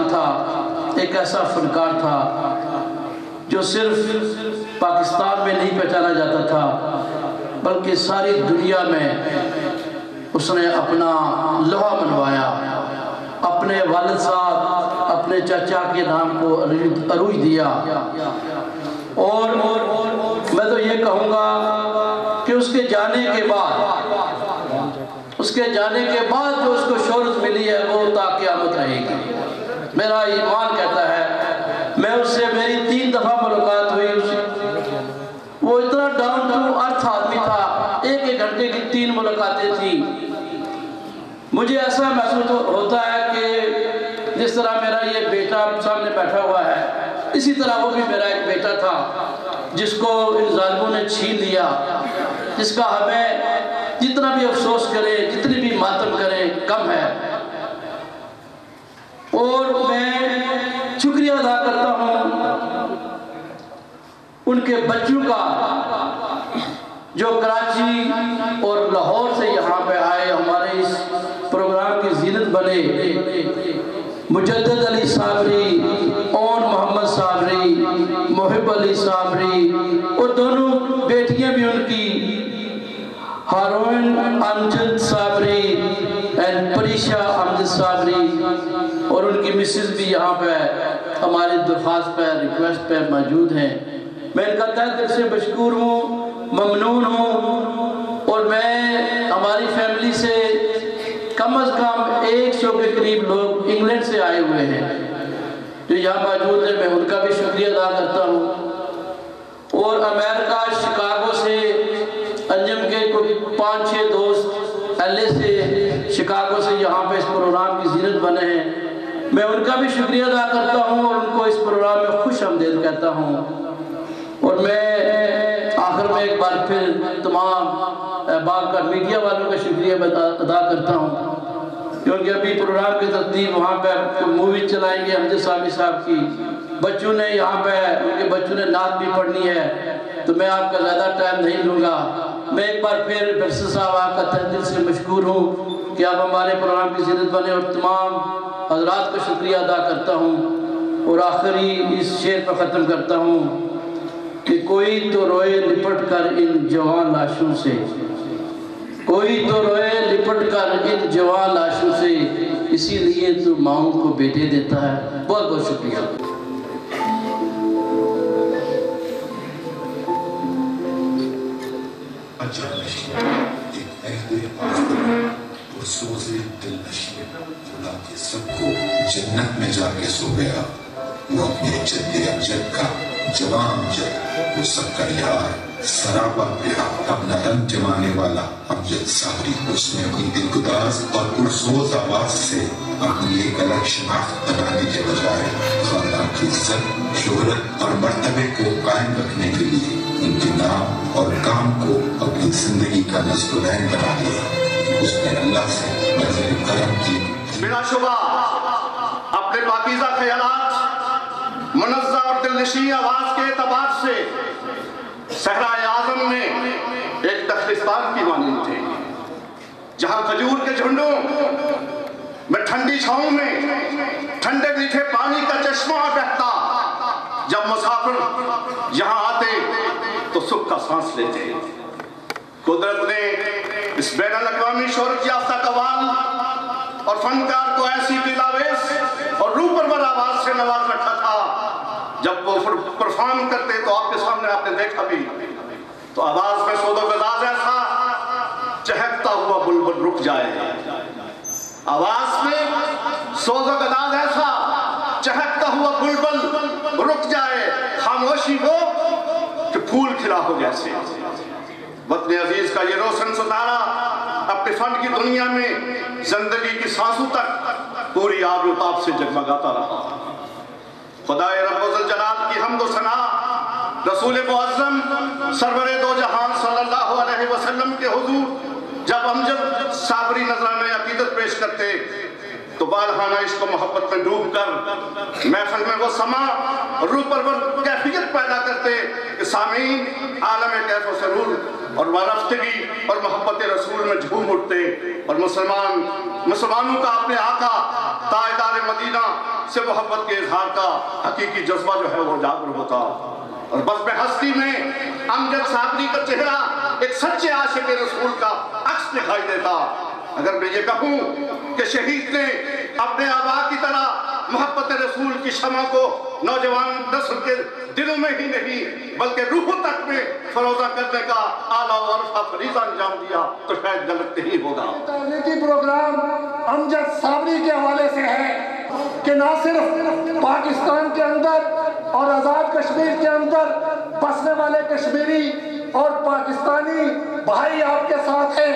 इंसान था, एक ऐसा फनकार था जो सिर्फ पाकिस्तान में नहीं पहचाना जाता था बल्कि सारी दुनिया में उसने अपना लोहा मनवाया। अपने वालिद साहब, अपने चाचा के नाम को अरूज दिया। और मैं तो ये कहूँगा कि उसके जाने के बाद जो उसको शोहरत मिली है वो ता क़यामत रहेगी। मेरा ईमान कहता है, मैं उससे मेरी 3 दफ़ा मुलाकात हुई। वो इतना डाउन टू अर्थ आदमी था, एक घंटे की 3 मुलाकातें थी। मुझे ऐसा महसूस होता है कि जिस तरह मेरा ये बेटा सामने बैठा हुआ है, इसी तरह वो भी मेरा एक बेटा था जिसको इन जालिमों ने छीन लिया, जिसका हमें जितना भी अफसोस करें, जितनी भी मातम करें कम है। और मैं शुक्रिया अदा करता हूँ उनके बच्चों का जो कराची और लाहौर से यहाँ पे आए, हमारे इस प्रोग्राम की ज़ीनत बने। मुजद्दद अली साबरी और मोहम्मद साबरी, मोहिब अली साबरी, और दोनों बेटियां भी उनकी, हारून अमजद साबरी एंड परीशा अमजद साबरी, और उनकी मिसेस भी यहाँ पे हमारी दरख्वास्त पर, रिक्वेस्ट पर मौजूद हैं। मैं इनका तहे दिल से मशकूर हूँ, ममनून हूँ। और मैं हमारी फैमिली से कम अज़ कम 100 के करीब लोग इंग्लैंड से आए हुए हैं जो यहाँ मौजूद हैं, मैं उनका भी शुक्रिया अदा करता हूँ। और अमेरिका शिकागो से अंजम के कोई 5-6 दोस्त LA से, शिकागो से यहाँ पे इस प्रोग्राम की ज़ीनत बने हैं, मैं उनका भी शुक्रिया अदा करता हूँ और उनको इस प्रोग्राम में खुश आमदीद कहता हूँ। और मैं आखिर में एक बार फिर तमाम बाकर मीडिया वालों का शुक्रिया अदा करता हूँ, क्योंकि अभी प्रोग्राम की तरतीब वहाँ पर मूवी चलाएंगे हमजा सामी साहब की। बच्चों ने यहाँ पे, उनके बच्चों ने नात भी पढ़नी है, तो मैं आपका ज़्यादा टाइम नहीं लूँगा। मैं एक बार फिर बरसर साहब आपका तहे दिल से मशकूर हूँ कि आप हमारे प्रोग्राम की ज़ीनत बने, और तमाम हज़रात का शुक्रिया अदा करता हूँ। और आखिरी इस शेर पर ख़त्म करता हूँ कि कोई तो रोए लिपट कर इन जवान लाशों से, कोई तो रोए लिपट कर इन जवान लाशों से, इसीलिए तो माओं को बेटे देता है। बहुत बहुत शुक्रिया। सबको जन्नत में जाके सो गया, वो अपने जद्दे अमजद का जवान अमजद, वो सबका यार सराबा प्यार, अपना रंग जमाने वाला अमजद साबरी। उसने अपनी दिलगुदाज और पुरसोज आवाज से अपनी एक अलग शनाख्त बनाने के बजाय खानदान की इज्जत, शोहरत और मर्तबे को कायम रखने के लिए उनके नाम और काम को अपनी जिंदगी का नस्बुलैन बना लिया। उसने अल्लाह से नजर करम की। बिलाशुबा अपने पाकीज़ा ख्यालात, मुनज़्ज़ा और दिलनशीं आवाज के एतबार से सहराए आज़म में एक दख्लिस्तान की मानिंद थे, जहां खजूर के झुंडों में ठंडी छांव में ठंडे मीठे पानी का चश्मा बहता। जब मुसाफिर यहाँ आते तो सुख का सांस लेते। कुदरत ने इस बैनुल-अक़वामी शोहरत याफ्ता कव्वाल और फनकार को ऐसी दिलावेश और रूपरवर आवाज से नवाज रखा था, जब वो परफॉर्म करते तो आपके सामने आपने देखा भी, तो आवाज में सोदोगदाज ऐसा चहकता हुआ बुलबुल रुक जाए। आवाज में सोदोगदाज ऐसा चहकता हुआ बुलबुल रुक जाए, खामोशी वो कि फूल खिला हो जैसे। वतन अजीज का ये रोशन सितारा अपने फन की दुनिया में जिंदगी की सांसों तक पूरी आबरूताब से जगमगाता रहा। खुदाए रब्बुल जलाल की हम्द व सना रसूल मुअज़्ज़म सरवरे दो जहान सल्लल्लाहु अलैहि वसल्लम के हुजूर जब अमजद साबरी नजराने अकीदत पेश करते तो बारहाना इश्क व मोहब्बत में डूब कर महफिल में वो समा रूह परवर कैफियत पैदा करते कि सामीन आलम कैफ व सरूर और वारफ्तगी और मोहब्बत रसूल में झूम उठते और मुसलमानों का अपने आका ताजदार मदीना से मोहब्बत के इजहार का हकीकी जज्बा जो है वो जागरूक होता। और बस में हस्ती में अमजद साबरी का चेहरा एक सच्चे आशिक रसूल का अक्स दिखाई देता। अगर मैं ये कहूँ कि शहीद ने अपने आबा की तरह मोहब्बत रसूल की शमा को नौजवान नस्ल के दिलों में ही नहीं बल्कि रूह तक में फरोजा करने का आला और फरीजा अंजाम दिया तो शायद गलत नहीं होगा। राजनीति प्रोग्राम अमजद साबरी के हवाले से है कि ना सिर्फ पाकिस्तान के अंदर और आज़ाद कश्मीर के अंदर बसने वाले कश्मीरी और पाकिस्तानी भाई आपके साथ हैं,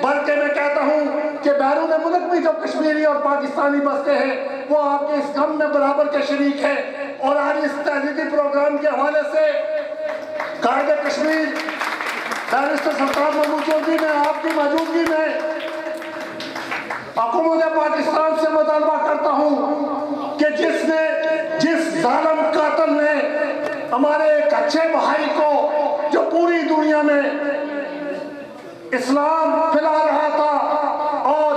बल्कि मैं कहता हूं कि बैरून मुल्क में जो कश्मीरी और पाकिस्तानी बसते हैं वो आपके इस गम में बराबर के शरीक हैं। और आज इस राजनीति प्रोग्राम के हवाले से कायदे कश्मीर बैरिस्टर सरताज महमूद चौधरी ने आपकी मौजूदगी में हुकूमत पाकिस्तान से मुतालबा करता हूं कि जिस जालिम कातिल ने हमारे एक अच्छे भाई को जो पूरी दुनिया में इस्लाम फैला रहा था और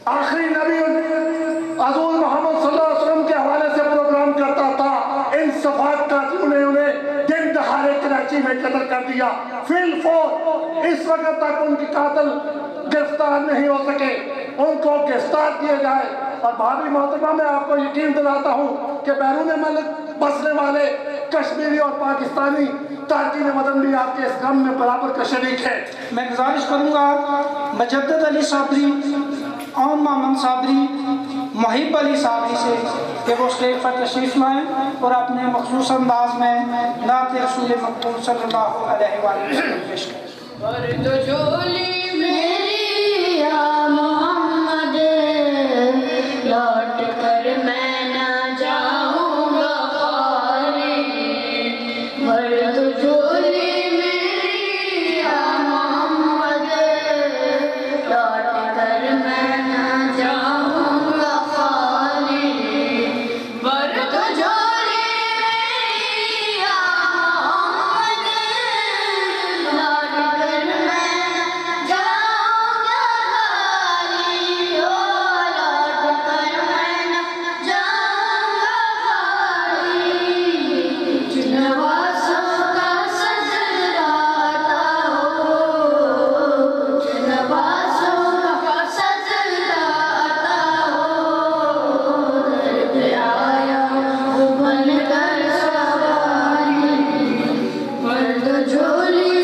आखिरी नबी हज़रत मोहम्मद सल्लल्लाहु अलैहि वसल्लम के हवाले से प्रोग्राम करता था, इन सफात कातिलों ने उन्हें दिन दहाड़े कराची में कत्ल कर दिया। फिलफोर इस वक्त तक उनकी कातिल गिरफ्तार नहीं हो सके, उनको गिरफ्तार किए जाए। और भाभी मोहतरमा मैं आपको यकीन दिलाता हूँ कि बैरून मुल्क बसने वाले कश्मीरी और पाकिस्तानी तारकीन वतन भी आपके इस गम में बराबर का शरीक है। मैं गुजारिश करूँगा मुजद्दिद अली साबरी, ओम मोहम्मद साबरी, मुहिब अली साबरी से कि वो स्टेज पर तशरीफ़ लाएँ और अपने मखसूस अंदाज में नात रसूल मकबूल सल्लल्लाहु अलैहि वसल्लम पेश करें। लौट कर मैं ना जाऊंगा खाली, भर दो झोली मेरी या मोहम्मद, लौट कर मैं ना जाऊंगा खाली, भर दो झोली मेरी या मोहम्मद, लौट कर मैं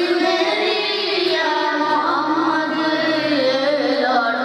ना जाऊंगा खाली, ओ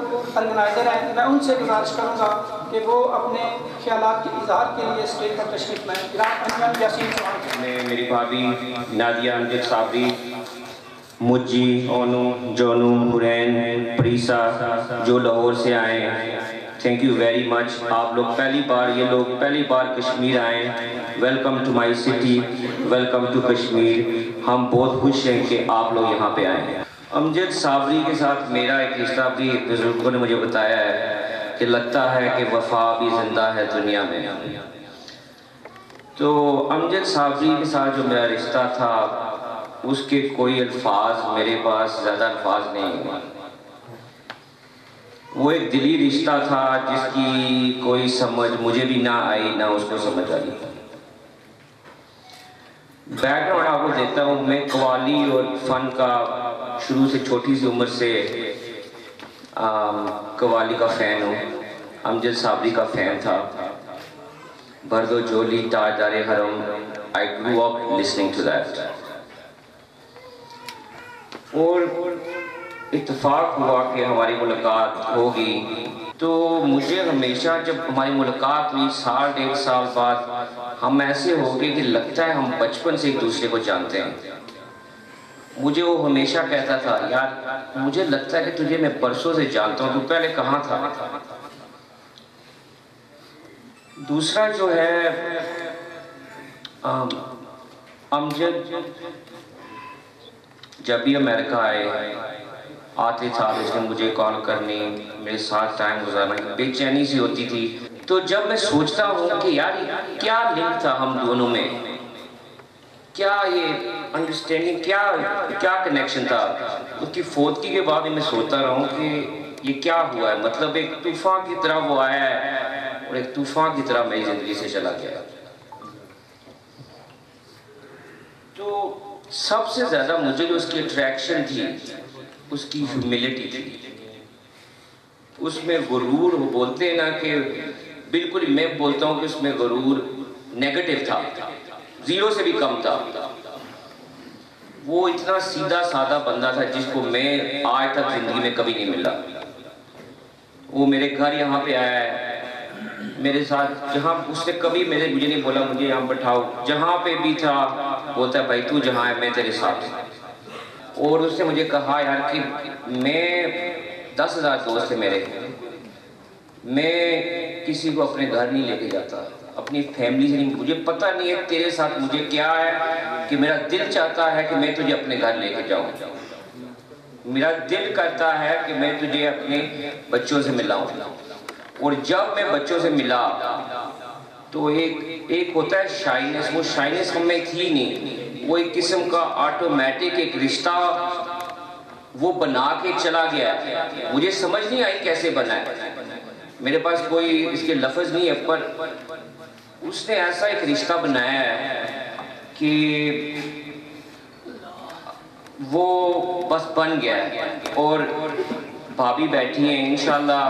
ऑर्गेनाइज़र हैं, मैं उनसे गुजारिश करूँगा कि वो अपने ख्यालात के इजहार के लिए स्टेज पर तशरीफ़ लाएँ। अंजम यासीन चौहान में मेरी भाभी नादिया अमजद साबरी, मुज्जी, ओनू, जोनू, हुरैन, प्रीसा जो लाहौर से आए हैं, थैंक यू वेरी मच। आप लोग ये लोग पहली बार कश्मीर आए। Welcome to my city, welcome to Kashmir. हम बहुत खुश हैं कि आप लोग यहाँ पे आए हैं। अमजद साबरी के साथ मेरा एक रिश्ता भी बुजुर्गों ने मुझे बताया है कि लगता है कि वफा भी जिंदा है दुनिया में। तो अमजद साबरी के साथ जो मेरा रिश्ता था उसके कोई अल्फाज मेरे पास ज़्यादा अल्फाज नहीं है। वो एक दिली रिश्ता था जिसकी कोई समझ मुझे भी ना आई ना उसको समझ आई। बैकग्राउंड आपको देता हूँ। मैं कव्वाली और फ़न का शुरू से छोटी सी उम्र से कव्वाली का फ़ैन हूँ। अमजद साबरी का फ़ैन था। बर्दो जोली, ताजदारे हरम, I grew up listening to that. और इत्तेफाक हुआ कि हमारी मुलाकात होगी। तो मुझे हमेशा जब हमारी मुलाकात हुई साल डेढ़ साल बाद, हम ऐसे हो गए कि लगता है हम बचपन से एक दूसरे को जानते हैं। मुझे वो हमेशा कहता था, यार मुझे लगता है कि तुझे मैं बरसों से जानता हूँ, तू पहले कहाँ था। दूसरा जो है अमजद जब भी अमेरिका आते था उसने मुझे कॉल करनी, मेरे साथ टाइम गुजारना, बेचैनी सी होती थी। तो जब मैं सोचता हूँ कि यार क्या लिंक था हम दोनों में, क्या ये अंडरस्टैंडिंग, क्या कनेक्शन था। उसकी फौतगी के बाद मैं सोचता रहा हूँ कि ये क्या हुआ है। मतलब एक तूफान की तरह वो आया है और एक तूफान की तरह मेरी ज़िंदगी से चला गया। तो सबसे ज़्यादा मुझे जो उसकी अट्रैक्शन थी उसकी ह्यूमिलिटी थी, उसमें गुरूर। वो बोलते हैं ना कि बिल्कुल, मैं बोलता हूँ कि उसमें गुरूर नेगेटिव था, जीरो से भी कम था। वो इतना सीधा साधा बंदा था जिसको मैं आज तक जिंदगी में कभी नहीं मिला। वो मेरे घर यहाँ पे आया है मेरे साथ, जहाँ उसने कभी मुझे नहीं बोला मुझे यहाँ बैठाओ, जहाँ पे भी था बोलता है भाई तू जहाँ है मैं तेरे साथ। और उसने मुझे कहा यार कि मैं 10,000 दोस्त है मेरे, मैं किसी को अपने घर नहीं लेके जाता, अपनी फैमिली से नहीं। मुझे पता नहीं है तेरे साथ मुझे क्या है कि मेरा दिल चाहता है कि मैं तुझे अपने घर लेके जाऊँ, मेरा दिल करता है कि मैं तुझे अपने बच्चों से मिलाऊँ। और जब मैं बच्चों से मिला तो एक होता है शाइनेस, वो शाइनेस हमें थी नहीं, वो एक किस्म का ऑटोमेटिक एक रिश्ता वो बना के चला गया। मुझे समझ नहीं आई कैसे बना है, मेरे पास कोई इसके लफ्ज़ नहीं है, पर उसने ऐसा एक रिश्ता बनाया है कि वो बस बन गया है। और भाभी बैठी हैं, इंशाल्लाह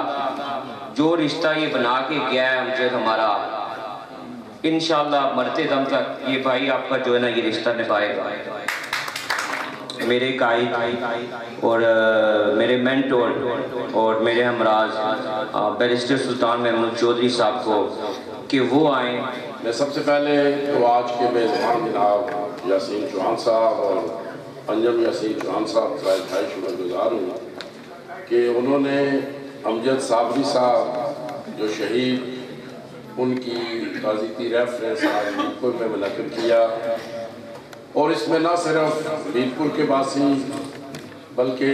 जो रिश्ता ये बना के गया है मुझे हमारा, इंशाल्लाह मरते दम तक ये भाई आपका जो है ना ये रिश्ता निभाएगा। मेरे कायद और मेरे मेंटोर और मेरे हमराज बैरिस्टर सुल्तान महमूद चौधरी साहब को कि वो आए। मैं सबसे पहले तो आज के मेज़बान जनाब यासीन चौहान साहब और अंजम यासीन चौहान साहब का इंतहाई शुक्रगुजार हूँ कि उन्होंने अमजद साबरी साहब जो शहीद, उनकी ताज़ीती रेफरेंस आज मीरपुर में मुनक़िद किया। और इसमें न सिर्फ मीरपुर के वासी बल्कि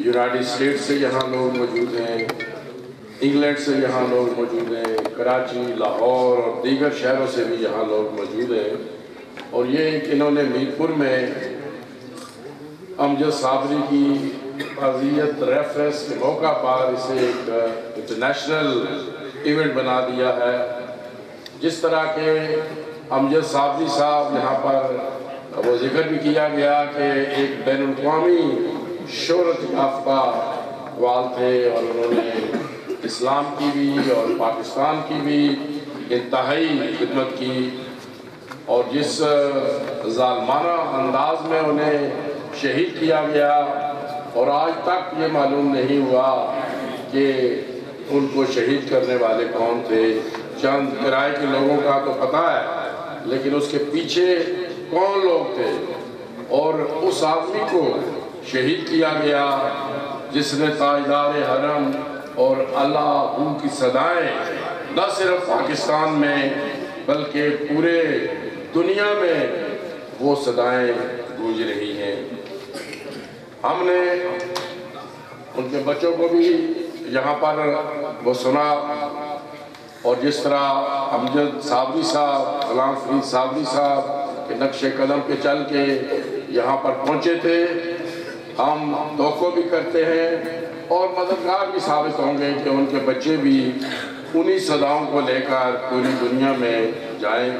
यूनाइटेड स्टेट से यहाँ लोग मौजूद हैं, इंग्लैंड से यहाँ लोग मौजूद हैं, कराची, लाहौर और दीगर शहरों से भी यहाँ लोग मौजूद हैं। और ये इन्होंने मीरपुर में अमजद साबरी की ताज़ियत रेफरेंस के मौका पर इसे एक इंटरनेशनल इवेंट बना दिया है। जिस तरह के अमजद साबरी साहब यहाँ पर वो जिक्र भी किया गया कि एक बैनुल-अक़वामी शोहरत याफ्ता वाल थे और उन्होंने इस्लाम की भी और पाकिस्तान की भी इंतहाई खिदमत की। और जिस ज़ालमाना अंदाज में उन्हें शहीद किया गया और आज तक ये मालूम नहीं हुआ कि उनको शहीद करने वाले कौन थे। चंद किराए के लोगों का तो पता है, लेकिन उसके पीछे कौन लोग थे। और उस आदमी को शहीद किया गया जिसने ताजदार हरम और अल्लाह की सदाएं न सिर्फ पाकिस्तान में बल्कि पूरे दुनिया में वो सदाएं गूंज रही हैं। हमने उनके बच्चों को भी यहाँ पर वो सुना, और जिस तरह अमजद साबरी साहब, गुलाम फरीद साबरी साहब के नक्शे कदम पे चल के यहाँ पर पहुँचे थे, हम तवक्को भी करते हैं और मददगार भी साबित होंगे कि उनके बच्चे भी उन्हीं सदाओं को लेकर पूरी दुनिया में जाएं।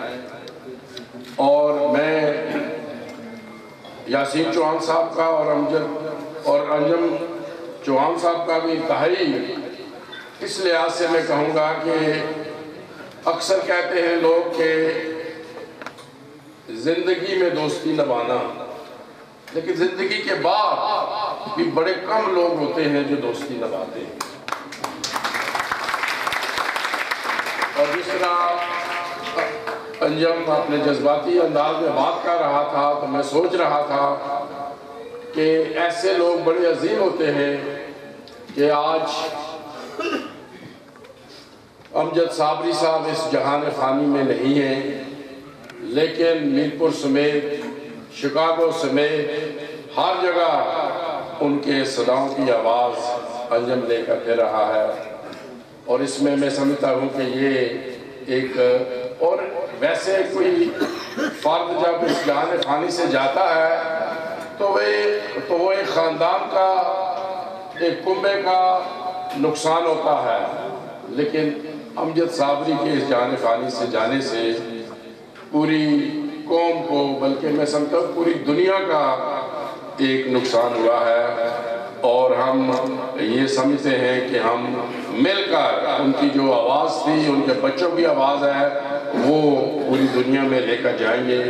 और मैं यासीन चौहान साहब का और अमजद और अंजम चौहान साहब का भी इंतहाई इस लिहाज से मैं कहूँगा कि अक्सर कहते हैं लोग कि जिंदगी में दोस्ती निभाना, लेकिन जिंदगी के बाद भी बड़े कम लोग होते हैं जो दोस्ती निभाते हैं। और जिस तरह अंजम अपने जज्बाती अंदाज में बात कर रहा था, तो मैं सोच रहा था कि ऐसे लोग बड़े अजीम होते हैं कि आज अमजद साबरी साहब इस जहान फ़ानी में नहीं हैं, लेकिन मीरपुर समेत, शिकागो समेत हर जगह उनके सदाओं की आवाज़ अंजम लेकर फिर रहा है। और इसमें मैं समझता हूँ कि ये एक, और वैसे कोई फर्द जब इस जहान फ़ानी से जाता है तो वो एक ख़ानदान का, एक कुंबे का नुकसान होता है, लेकिन अमजद साबरी के इस जहान फ़ानी से जाने से पूरी कौम को, बल्कि मैं समझता हूँ पूरी दुनिया का एक नुकसान हुआ है। और हम ये समझते हैं कि हम मिलकर उनकी जो आवाज़ थी, उनके बच्चों की आवाज़ है, वो पूरी दुनिया में लेकर जाएंगे।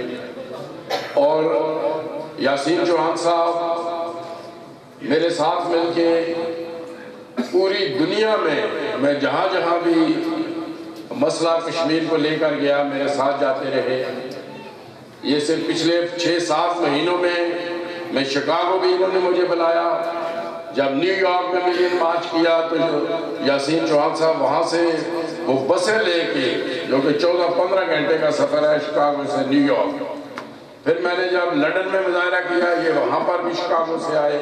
और यासीन चौहान साहब मेरे साथ मिलके पूरी दुनिया में, मैं जहाँ जहाँ भी मसला कश्मीर को लेकर गया, मेरे साथ जाते रहे। ये सिर्फ पिछले 6-7 महीनों में मैं शिकागो भी इन्होंने मुझे बुलाया, जब न्यूयॉर्क में मिलियन मार्च किया तो यासीन चौहान साहब वहाँ से वो बसें लेके, जो कि 14-15 घंटे का सफ़र है शिकागो से न्यूयॉर्क। फिर मैंने जब लंदन में मुजाहरा किया, ये वहाँ पर भी शिकागो से आए।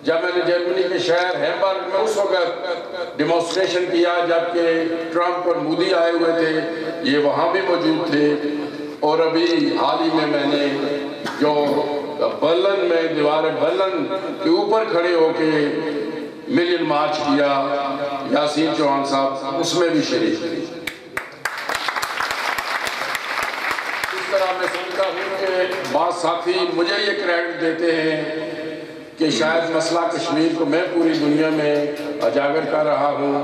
जब मैंने जर्मनी के शहर हैम्बर्ग में उस वक्त डिमॉन्स्ट्रेशन किया जबकि ट्रंप और मोदी आए हुए थे, ये वहाँ भी मौजूद थे। और अभी हाल ही में मैंने जो बर्लिन में दीवार बर्लिन के ऊपर खड़े होके मिलियन मार्च किया, यासीन चौहान साहब उसमें भी शरीक थे। इस तरह मैं समझता हूँ कि बात साथी मुझे ये क्रेडिट देते हैं कि शायद मसला कश्मीर को मैं पूरी दुनिया में उजागर कर रहा हूँ,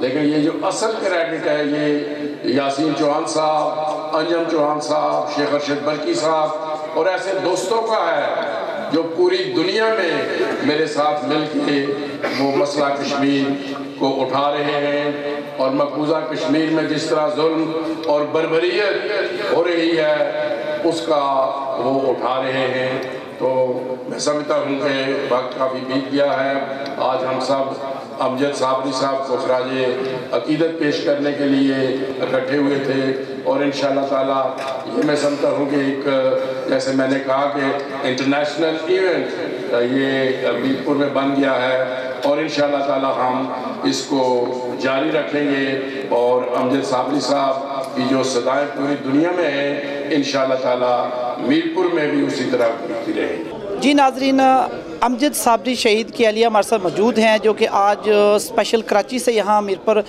लेकिन ये जो असल क्रेडिट है ये यासीन चौहान साहब, अंजम चौहान साहब, शेख अरशद बरकी साहब और ऐसे दोस्तों का है जो पूरी दुनिया में मेरे साथ मिलके वो मसला कश्मीर को उठा रहे हैं। और मकबूजा कश्मीर में जिस तरह जुल्म और बर्बरियत हो रही है उसका वो उठा रहे हैं। तो मैं समझता हूँ कि वक्त काफ़ी बीत गया है। आज हम सब अमजद साबरी साहब को खराजे अकीदत पेश करने के लिए इकट्ठे हुए थे और इंशाअल्लाह ताला ये मैं समझता हूँ कि एक, जैसे मैंने कहा कि इंटरनेशनल इवेंट ये मीरपुर में बन गया है और इंशाअल्लाह ताला हम इसको जारी रखेंगे और अमजद साबरी साहब की जो सदाएं पूरी दुनिया में हैं इंशाअल्लाह ताला मीरपुर में भी उसी तरह बढ़ती रहेंगी। जी नाजरीन, अमजद साबरी शहीद की अहलिया हमारे साथ मौजूद हैं जो कि आज स्पेशल कराची से यहाँ मीरपुर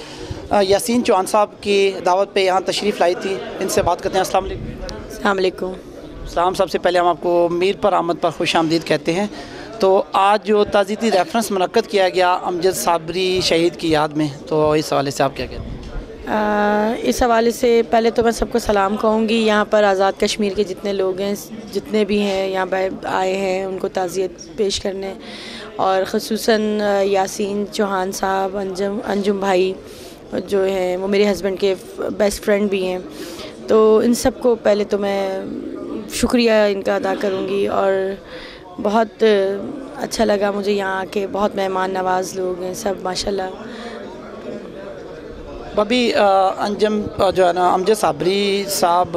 यासीन चौहान साहब की दावत पे यहाँ तशरीफ़ लाई थी। इनसे बात करते हैं। अस्सलाम वालेकुम। सलाम। सबसे पहले हम आपको मीरपुर आमद पर खुश आमदीद कहते हैं। तो आज जो ताज़ीती रेफरेंस मुनक्कद किया गया अमजद साबरी शहीद की याद में, तो इस हवाले से आप क्या कहते हैं? इस हवाले से पहले तो मैं सबको सलाम कहूँगी। यहाँ पर आज़ाद कश्मीर के जितने लोग हैं, जितने भी हैं यहाँ पर आए हैं, उनको ताज़ियत पेश करने और ख़ुसूसन यासीन चौहान साहब, अंजुम भाई जो हैं वो मेरे हस्बैंड के बेस्ट फ्रेंड भी हैं। तो इन सब को पहले तो मैं शुक्रिया इनका अदा करूँगी और बहुत अच्छा लगा मुझे यहाँ आके। बहुत मेहमान नवाज़ लोग हैं सब माशाल्लाह। अभी अंजम जो है ना, अमजद साबरी साहब,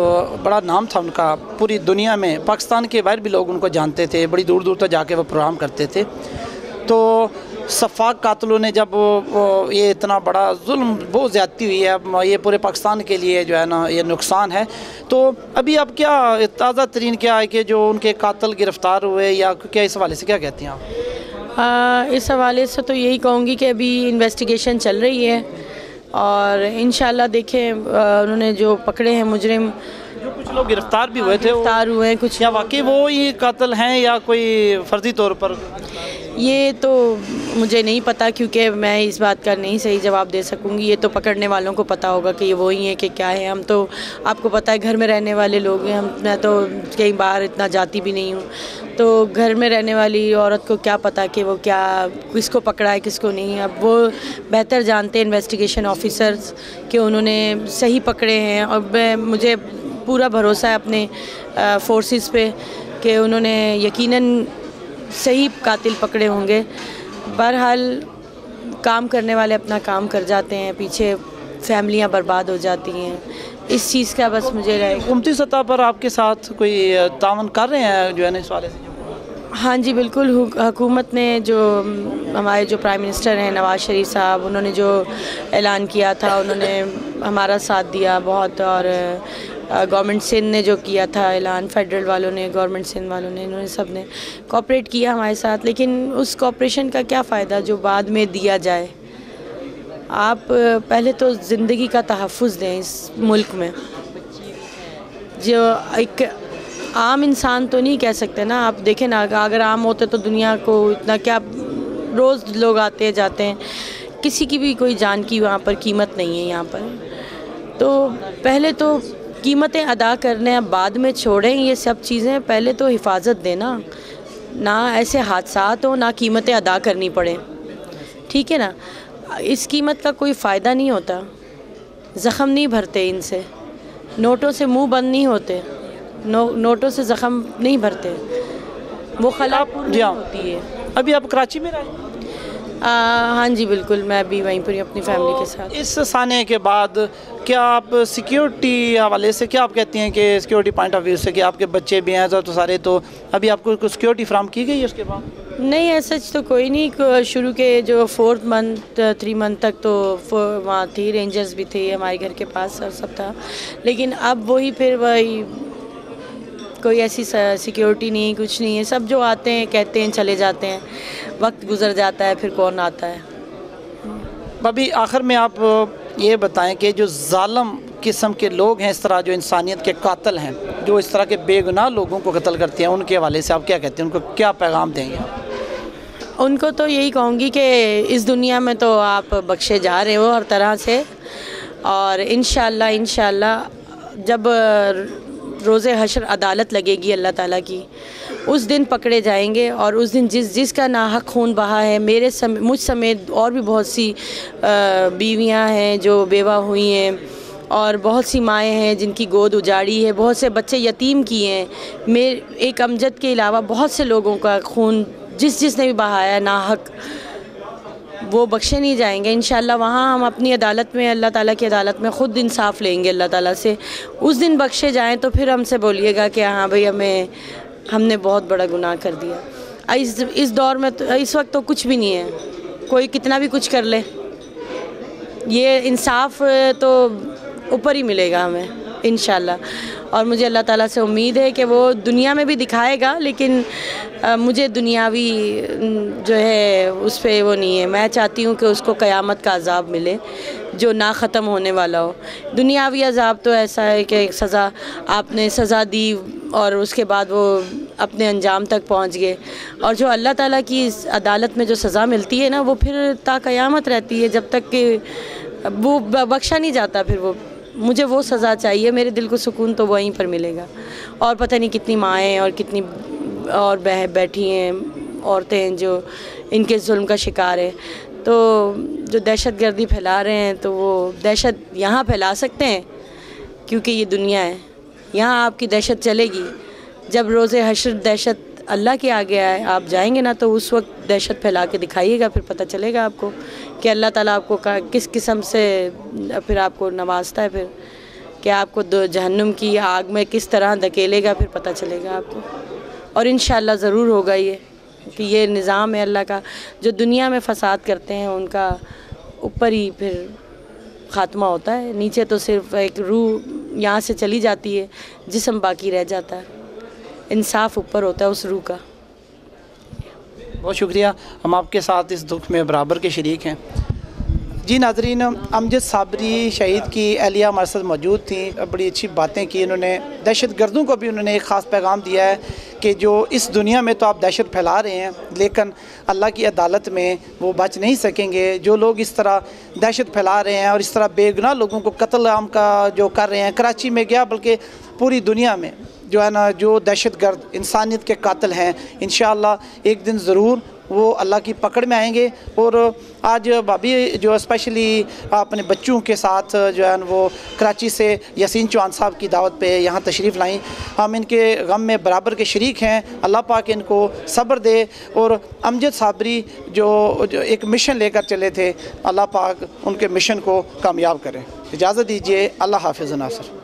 बड़ा नाम था उनका पूरी दुनिया में, पाकिस्तान के बाहर भी लोग उनको जानते थे, बड़ी दूर दूर तक जाके वो प्रोग्राम करते थे। तो सफ़ाक कातलों ने जब ये इतना बड़ा जुल्म, बहुत ज़्यादती हुई है, ये पूरे पाकिस्तान के लिए जो है ना ये नुकसान है। तो अभी अब क्या ताज़ा तरीन क्या है कि जो उनके कातल गिरफ़्तार हुए, या क्या इस हवाले से क्या कहती हैं आप? इस हवाले से तो यही कहूँगी कि अभी इन्वेस्टिगेशन चल रही है और इंशाल्लाह देखें उन्होंने जो पकड़े हैं मुजरिम, जो कुछ लोग गिरफ़्तार भी हुए थे, गिरफ़्तार हुए हैं कुछ, या वाकई वो ही कातिल हैं या कोई फ़र्ज़ी तौर पर? ये तो मुझे नहीं पता, क्योंकि मैं इस बात का नहीं सही जवाब दे सकूँगी। ये तो पकड़ने वालों को पता होगा कि ये वही है कि क्या है। हम तो आपको पता है घर में रहने वाले लोग हैं, मैं तो कहीं बाहर इतना जाती भी नहीं हूँ, तो घर में रहने वाली औरत को क्या पता कि वो क्या, किसको पकड़ा है किसको नहीं। अब वो बेहतर जानते हैं इन्वेस्टिगेशन ऑफिसर्स कि उन्होंने सही पकड़े हैं, और मुझे पूरा भरोसा है अपने फोर्सेस पे कि उन्होंने यकीनन सही कातिल पकड़े होंगे। बहरहाल काम करने वाले अपना काम कर जाते हैं, पीछे फैमिलियां बर्बाद हो जाती हैं। इस चीज़ का बस मुझे रहे। हुकूमती सतह पर आपके साथ कोई तावन कर रहे हैं जो है ना इस वाले से? हाँ जी बिल्कुल, हुकूमत ने जो हमारे जो प्राइम मिनिस्टर हैं नवाज़ शरीफ साहब, उन्होंने जो ऐलान किया था उन्होंने हमारा साथ दिया बहुत, और गवर्नमेंट सिंध ने जो किया था ऐलान, फेडरल वालों ने, गवर्नमेंट सिंध वालों ने, इन्होंने सब ने कोऑपरेट किया हमारे साथ। लेकिन उस कोऑपरेशन का क्या फ़ायदा जो बाद में दिया जाए। आप पहले तो ज़िंदगी का तहफ़्फ़ुज़ दें इस मुल्क में। जो एक आम इंसान तो नहीं कह सकते ना, आप देखें ना, अगर आम होते तो दुनिया को इतना क्या, रोज़ लोग आते जाते हैं, किसी की भी कोई जान की वहाँ पर कीमत नहीं है यहाँ पर। तो पहले तो कीमतें अदा करने, अब बाद में छोड़ें ये सब चीज़ें, पहले तो हिफाजत देना, ना ऐसे हादसात हो, ना कीमतें अदा करनी पड़े, ठीक है ना। इस कीमत का कोई फ़ायदा नहीं होता, ज़ख़म नहीं भरते इनसे, नोटों से मुंह बंद नहीं होते, नोटों से ज़ख़म नहीं भरते, वो खला पूरी होती है। अभी आप कराची में रहे? हाँ जी बिल्कुल, मैं भी वहीं पर अपनी फैमिली के साथ। इस साने के बाद क्या आप सिक्योरिटी हवाले से क्या आप कहती हैं कि सिक्योरिटी पॉइंट ऑफ व्यू से कि आपके बच्चे भी हैं तो सारे, तो अभी आपको सिक्योरिटी फ्राहम की गई है उसके बाद? नहीं, ऐसा तो कोई नहीं। शुरू के जो 4th मंथ 3 मंथ तक तो वहाँ थी, रेंजर्स भी थे हमारे घर के पास और सब था, लेकिन अब वही फिर वही कोई ऐसी सिक्योरिटी नहीं, कुछ नहीं है। सब जो आते हैं कहते हैं चले जाते हैं, वक्त गुजर जाता है, फिर कौन आता है। अभी आखिर में आप ये बताएं कि जो जालिम किस्म के लोग हैं, इस तरह जो इंसानियत के कातिल हैं, जो इस तरह के बेगुनाह लोगों को कत्ल करते हैं, उनके हवाले से आप क्या कहते हैं, उनको क्या पैगाम देंगे? उनको तो यही कहूँगी कि इस दुनिया में तो आप बख्शे जा रहे हो हर तरह से, और इंशाल्लाह जब रोज़े हशर अदालत लगेगी अल्लाह ताला की, उस दिन पकड़े जाएंगे, और उस दिन जिसका नाहक खून बहा है, मुझ समेत और भी बहुत सी बीवियां हैं जो बेवा हुई हैं, और बहुत सी माएँ हैं जिनकी गोद उजाड़ी है, बहुत से बच्चे यतीम किए हैं। एक अमजद के अलावा बहुत से लोगों का खून जिसने भी बहाया है नाहक, वो बख्शे नहीं जाएंगे। इंशाल्लाह वहाँ हम अपनी अदालत में, अल्लाह ताला की अदालत में ख़ुद इंसाफ लेंगे अल्लाह ताला से। उस दिन बख्शे जाएं तो फिर हमसे बोलिएगा कि हाँ भाई हमने बहुत बड़ा गुनाह कर दिया। इस दौर में तो, इस वक्त तो कुछ भी नहीं है, कोई कितना भी कुछ कर ले, ये इंसाफ तो ऊपर ही मिलेगा हमें इंशाल्लाह। और मुझे अल्लाह ताला से उम्मीद है कि वो दुनिया में भी दिखाएगा, लेकिन मुझे दुनियावी जो है उस पर वो नहीं है। मैं चाहती हूँ कि उसको क़यामत का अज़ाब मिले जो ना ख़त्म होने वाला हो। दुनियावी अज़ाब तो ऐसा है कि सज़ा, आपने सज़ा दी और उसके बाद वो अपने अंजाम तक पहुँच गए, और जो अल्लाह ताला की अदालत में जो सज़ा मिलती है ना, वो फिर ता क़यामत रहती है, जब तक कि वो बख्शा नहीं जाता। फिर मुझे वो सज़ा चाहिए, मेरे दिल को सुकून तो वहीं पर मिलेगा। और पता नहीं कितनी माएँ और कितनी और बैठी हैं औरतें हैं जो इनके जुल्म का शिकार है। तो जो दहशतगर्दी फैला रहे हैं तो वो दहशत यहाँ फैला सकते हैं क्योंकि ये दुनिया है, यहाँ आपकी दहशत चलेगी। जब रोज़े हश्र दहशत अल्लाह के आगे आए आप जाएंगे ना, तो उस वक्त दहशत फैला के दिखाइएगा, फिर पता चलेगा आपको कि अल्लाह ताला आपको किस किस्म से फिर आपको नवाजता है, फिर कि आपको जहन्नुम की आग में किस तरह धकेलेगा, फिर पता चलेगा आपको। और इंशाअल्लाह ज़रूर होगा ये कि ये निज़ाम है अल्लाह का, जो दुनिया में फसाद करते हैं उनका ऊपर ही फिर ख़ात्मा होता है, नीचे तो सिर्फ एक रूह यहाँ से चली जाती है, जिस्म बाकी रह जाता है। इंसाफ ऊपर होता है उस रूह का। बहुत शुक्रिया, हम आपके साथ इस दुख में बराबर के शरीक हैं। जी नाज़रीन, अमजद साबरी शहीद की अहलिया हमारे साथ मौजूद थी, बड़ी अच्छी बातें की इन्होंने। दहशत गर्दों को भी उन्होंने एक ख़ास पैगाम दिया है कि जो इस दुनिया में तो आप दहशत फैला रहे हैं, लेकिन अल्लाह की अदालत में वो बच नहीं सकेंगे। जो लोग इस तरह दहशत फैला रहे हैं और इस तरह बेगुनाह लोगों को कत्ल आम का जो कर रहे हैं, कराची में गया बल्कि पूरी दुनिया में जो है ना, जो दहशतगर्द इंसानियत के कातिल हैं, इंशाअल्लाह एक दिन ज़रूर वो अल्लाह की पकड़ में आएंगे। और आज भाभी जो स्पेशली अपने बच्चों के साथ जो है वो कराची से यासीन चौहान साहब की दावत पे यहाँ तशरीफ़ लाई। हम इनके गम में बराबर के शरीक हैं, अल्लाह पाक इनको सब्र दे। और अमजद साबरी जो एक मिशन लेकर चले थे, अल्लाह पाक उनके मिशन को कामयाब करें। इजाज़त दीजिए, अल्लाह हाफ़िज़ नासिर।